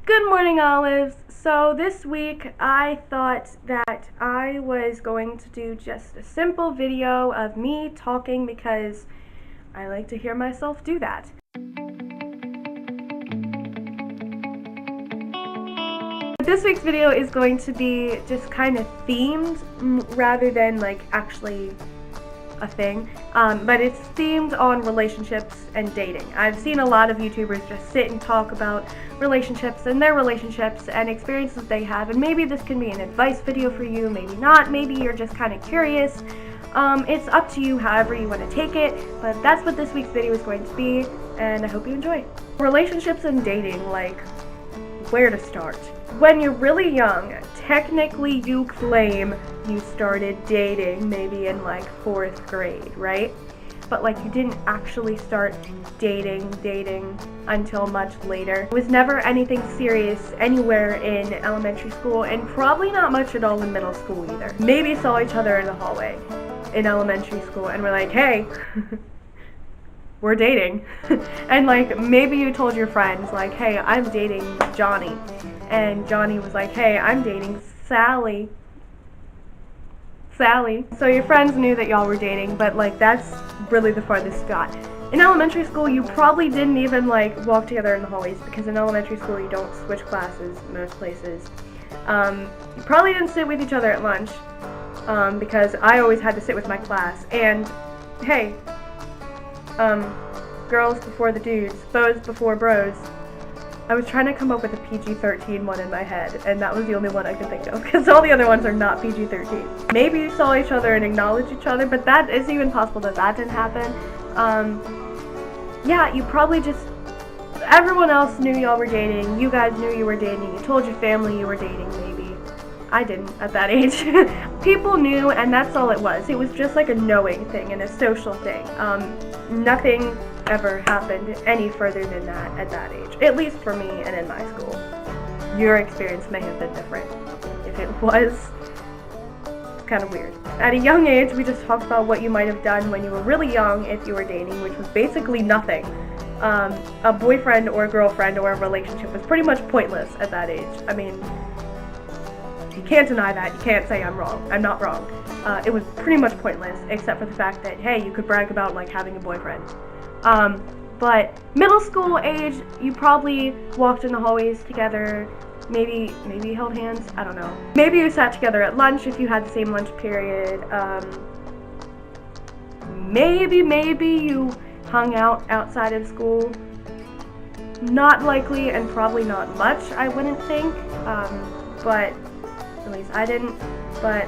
Good morning, Olives. So this week I thought that I was going to do just a simple video of me talking because I like to hear myself do that. This week's video is going to be just kind of themed rather than like actually a thing, but it's themed on relationships and dating. I've seen a lot of YouTubers just sit and talk about relationships and their relationships and experiences they have, and maybe this can be an advice video for you, maybe not, maybe you're just kind of curious. It's up to you however you want to take it, but that's what this week's video is going to be, and I hope you enjoy. Relationships and dating, like, where to start? When you're really young, technically you claim you started dating maybe in like 4th grade, right? But like you didn't actually start dating until much later. It was never anything serious anywhere in elementary school, and probably not much at all in middle school either. Maybe saw each other in the hallway in elementary school and we're like, hey, we're dating. And like maybe you told your friends like, hey, I'm dating Johnny, and Johnny was like, hey, I'm dating Sally. So your friends knew that y'all were dating, but like that's really the farthest you got. In elementary school, you probably didn't even like walk together in the hallways, because in elementary school you don't switch classes most places. You probably didn't sit with each other at lunch, because I always had to sit with my class. And hey, girls before the dudes, bows before bros. I was trying to come up with a PG-13 one in my head, and that was the only one I could think of, because all the other ones are not PG-13. Maybe you saw each other and acknowledged each other, but that is even possible that that didn't happen. Yeah, you probably just, everyone else knew y'all were dating, you guys knew you were dating, you told your family you were dating maybe. I didn't at that age. People knew, and that's all it was. It was just like a knowing thing and a social thing. Nothing ever happened any further than that at that age, at least for me and in my school. Your experience may have been different. If it was, it's kind of weird. At a young age, we just talked about what you might have done when you were really young if you were dating, which was basically nothing. A boyfriend or a girlfriend or a relationship was pretty much pointless at that age. I mean, you can't deny that. You can't say I'm wrong. I'm not wrong. It was pretty much pointless, except for the fact that, hey, you could brag about like having a boyfriend. But middle school age, you probably walked in the hallways together, maybe held hands, I don't know. Maybe you sat together at lunch if you had the same lunch period. Maybe you hung out outside of school. Not likely, and probably not much, I wouldn't think, but at least I didn't. But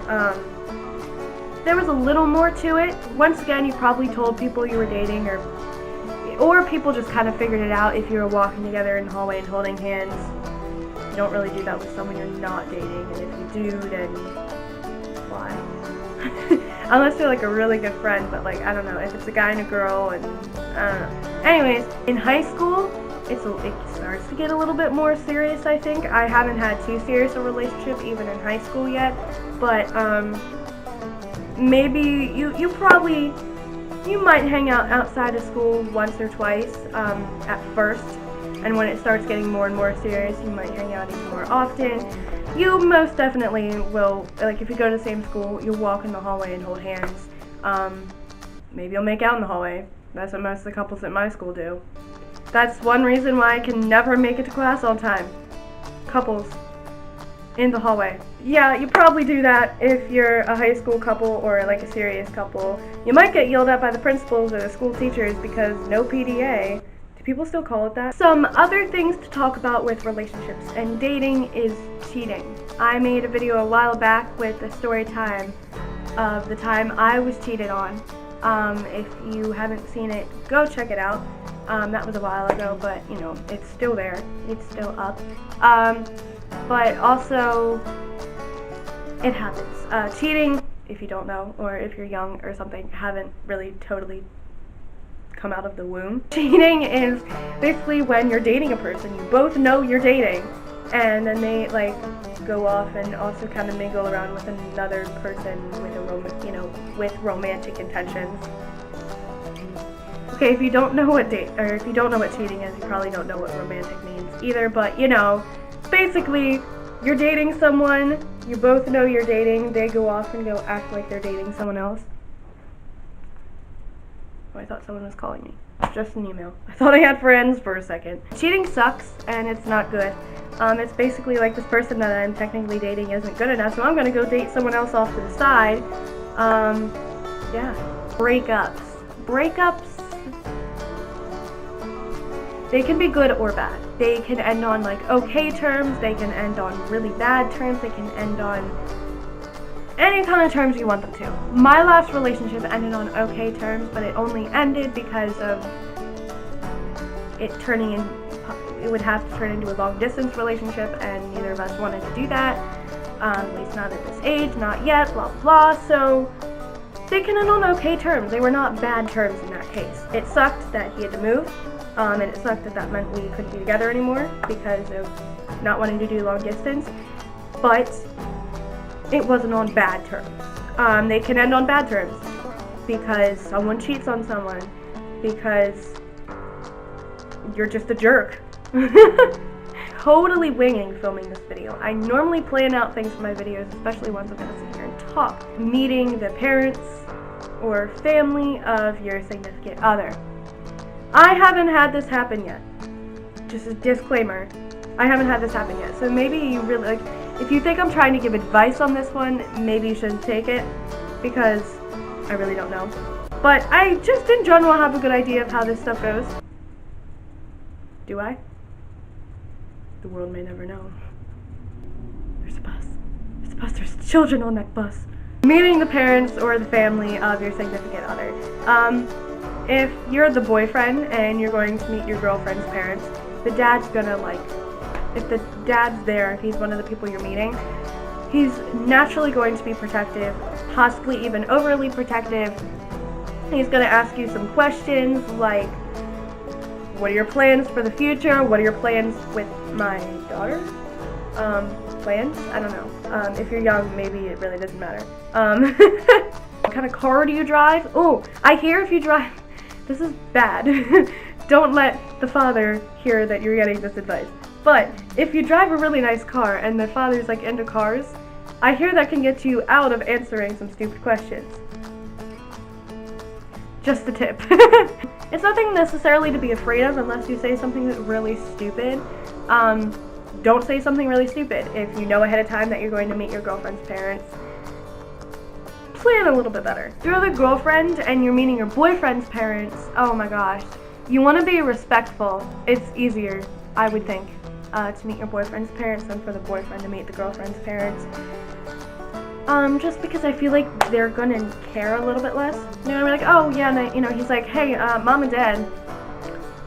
there was a little more to it. Once again, you probably told people you were dating, or people just kind of figured it out if you were walking together in the hallway and holding hands. You don't really do that with someone you're not dating, and if you do, then why? Unless you're like a really good friend, but like, I don't know, if it's a guy and a girl, and I don't know. Anyways, in high school, it starts to get a little bit more serious, I think. I haven't had too serious a relationship even in high school yet, but maybe you might hang out outside of school once or twice at first, and when it starts getting more and more serious, you might hang out even more often. You most definitely will, like if you go to the same school, you'll walk in the hallway and hold hands. Maybe you'll make out in the hallway. That's what most of the couples at my school do. That's one reason why I can never make it to class on time. Couples in the hallway. Yeah, you probably do that if you're a high school couple or like a serious couple. You might get yelled at by the principals or the school teachers because no PDA. Do people still call it that? Some other things to talk about with relationships and dating is cheating. I made a video a while back with a story time of the time I was cheated on. If you haven't seen it, go check it out. That was a while ago, but you know, it's still there. It's still up. But also, it happens. Cheating, if you don't know, or if you're young or something, haven't really totally come out of the womb. Cheating is basically when you're dating a person, you both know you're dating, and then they like go off and also kind of mingle around with another person with with romantic intentions. Okay, if you don't know what cheating is, you probably don't know what romantic means either, but you know, basically, you're dating someone, you both know you're dating, they go off and go act like they're dating someone else. Oh, I thought someone was calling me. It's just an email. I thought I had friends for a second. Cheating sucks, and it's not good. It's basically like this person that I'm technically dating isn't good enough, so I'm gonna go date someone else off to the side. Yeah. Breakups. Breakups, they can be good or bad. They can end on like okay terms, they can end on really bad terms, they can end on any kind of terms you want them to. My last relationship ended on okay terms, but it only ended because of it would have to turn into a long distance relationship, and neither of us wanted to do that, at least not at this age, not yet, blah blah blah, so they can end on okay terms. They were not bad terms in that case. It sucked that he had to move, and it sucked that meant we couldn't be together anymore because of not wanting to do long distance, but it wasn't on bad terms. They can end on bad terms because someone cheats on someone, because you're just a jerk. Totally winging filming this video. I normally plan out things for my videos, especially ones I'm gonna sit here and talk. Meeting the parents or family of your significant other. I haven't had this happen yet. Just a disclaimer. I haven't had this happen yet. So maybe you really, like, if you think I'm trying to give advice on this one, maybe you shouldn't take it, because I really don't know. But I just in general have a good idea of how this stuff goes. Do I? The world may never know. There's a bus. There's a bus. There's children on that bus. Meeting the parents or the family of your significant other. If you're the boyfriend and you're going to meet your girlfriend's parents, the dad's gonna if the dad's there, if he's one of the people you're meeting, he's naturally going to be protective, possibly even overly protective. He's gonna ask you some questions like, what are your plans for the future? What are your plans with my daughter? Plans? I don't know. If you're young, maybe it really doesn't matter. What kind of car do you drive? Oh, I hear if you drive... This is bad. Don't let the father hear that you're getting this advice. But if you drive a really nice car and the father's like into cars, I hear that can get you out of answering some stupid questions. Just the tip. It's nothing necessarily to be afraid of unless you say something that's really stupid. Don't say something really stupid. If you know ahead of time that you're going to meet your girlfriend's parents, plan a little bit better. If you're the girlfriend and you're meeting your boyfriend's parents, oh my gosh, you want to be respectful. It's easier, I would think, to meet your boyfriend's parents than for the boyfriend to meet the girlfriend's parents. Just because I feel like they're gonna care a little bit less. You know, like, oh yeah, and he's like, hey, mom and dad,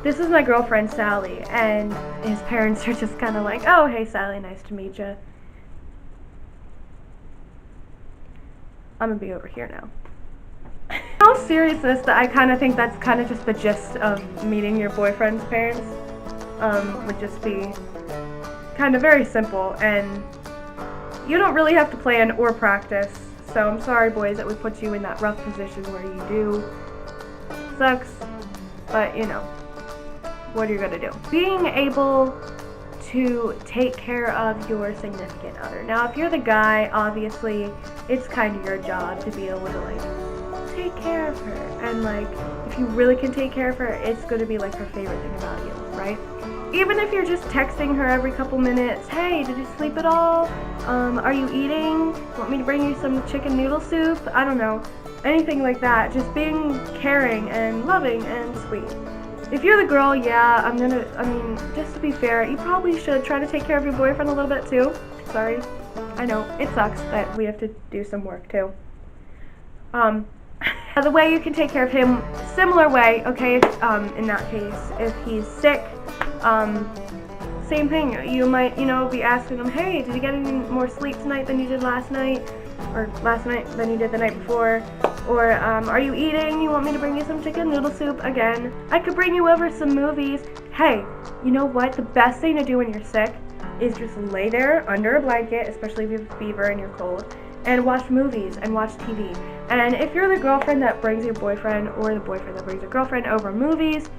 this is my girlfriend Sally, and his parents are just kind of like, oh, hey Sally, nice to meet you. I'm gonna be over here now. In all seriousness, I kind of think that's kind of just the gist of meeting your boyfriend's parents. Would just be kind of very simple, and you don't really have to plan or practice. So I'm sorry, boys, that we put you in that rough position where you do. Sucks, but you know, what are you gonna do? Being able to take care of your significant other. Now, if you're the guy, obviously, it's kind of your job to be able to, like, take care of her. And, like, if you really can take care of her, it's going to be, like, her favorite thing about you, right? Even if you're just texting her every couple minutes, hey, did you sleep at all? Are you eating? Want me to bring you some chicken noodle soup? I don't know. Anything like that. Just being caring and loving and sweet. If you're the girl, yeah, just to be fair, you probably should try to take care of your boyfriend a little bit too. Sorry. I know, it sucks that we have to do some work too. The way you can take care of him, similar way, okay, in that case, if he's sick, same thing. You might, be asking him, hey, did you get any more sleep tonight than you did last night? Or last night than you did the night before? Or, are you eating? You want me to bring you some chicken noodle soup? Again, I could bring you over some movies. Hey, you know what? The best thing to do when you're sick is just lay there under a blanket, especially if you have a fever and you're cold, and watch movies and watch TV. And if you're the girlfriend that brings your boyfriend or the boyfriend that brings your girlfriend over movies,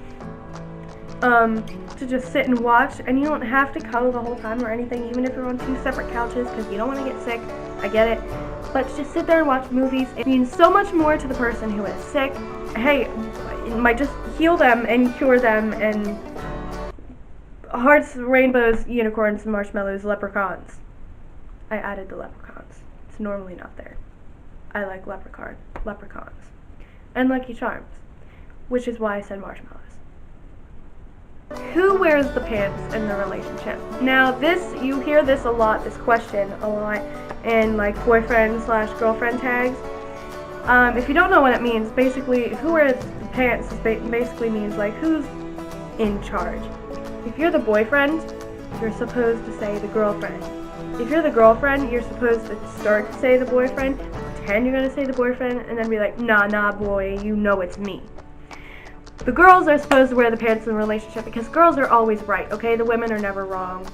to just sit and watch, and you don't have to cuddle the whole time or anything, even if you're on 2 separate couches because you don't want to get sick. I get it. But just sit there and watch movies. It means so much more to the person who is sick. Hey, it might just heal them and cure them, and hearts, rainbows, unicorns, marshmallows, leprechauns. I added the leprechauns. It's normally not there. I like leprechauns. And Lucky Charms, which is why I said marshmallows. Who wears the pants in the relationship? Now you hear this a lot, this question a lot in like boyfriend/girlfriend tags. If you don't know what it means, basically who wears the pants basically means like who's in charge. If you're the boyfriend, you're supposed to say the girlfriend. If you're the girlfriend, you're supposed to start to say the boyfriend, pretend you're gonna say the boyfriend, and then be like, nah boy, you know it's me. The girls are supposed to wear the pants in the relationship because girls are always right, okay? The women are never wrong.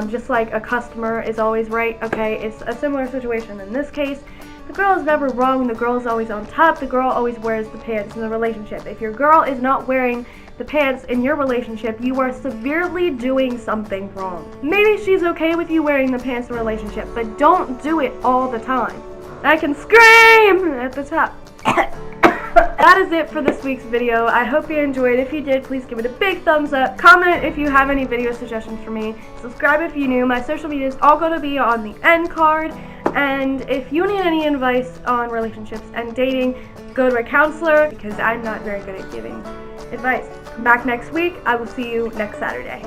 Just like a customer is always right, okay? It's a similar situation in this case. The girl is never wrong, the girl is always on top, the girl always wears the pants in the relationship. If your girl is not wearing the pants in your relationship, you are severely doing something wrong. Maybe she's okay with you wearing the pants in the relationship, but don't do it all the time. I can scream at the top. That is it for this week's video. I hope you enjoyed. If you did, please give it a big thumbs up. Comment if you have any video suggestions for me. Subscribe if you're new. My social media is all going to be on the end card. And if you need any advice on relationships and dating, go to a counselor because I'm not very good at giving advice. Come back next week. I will see you next Saturday.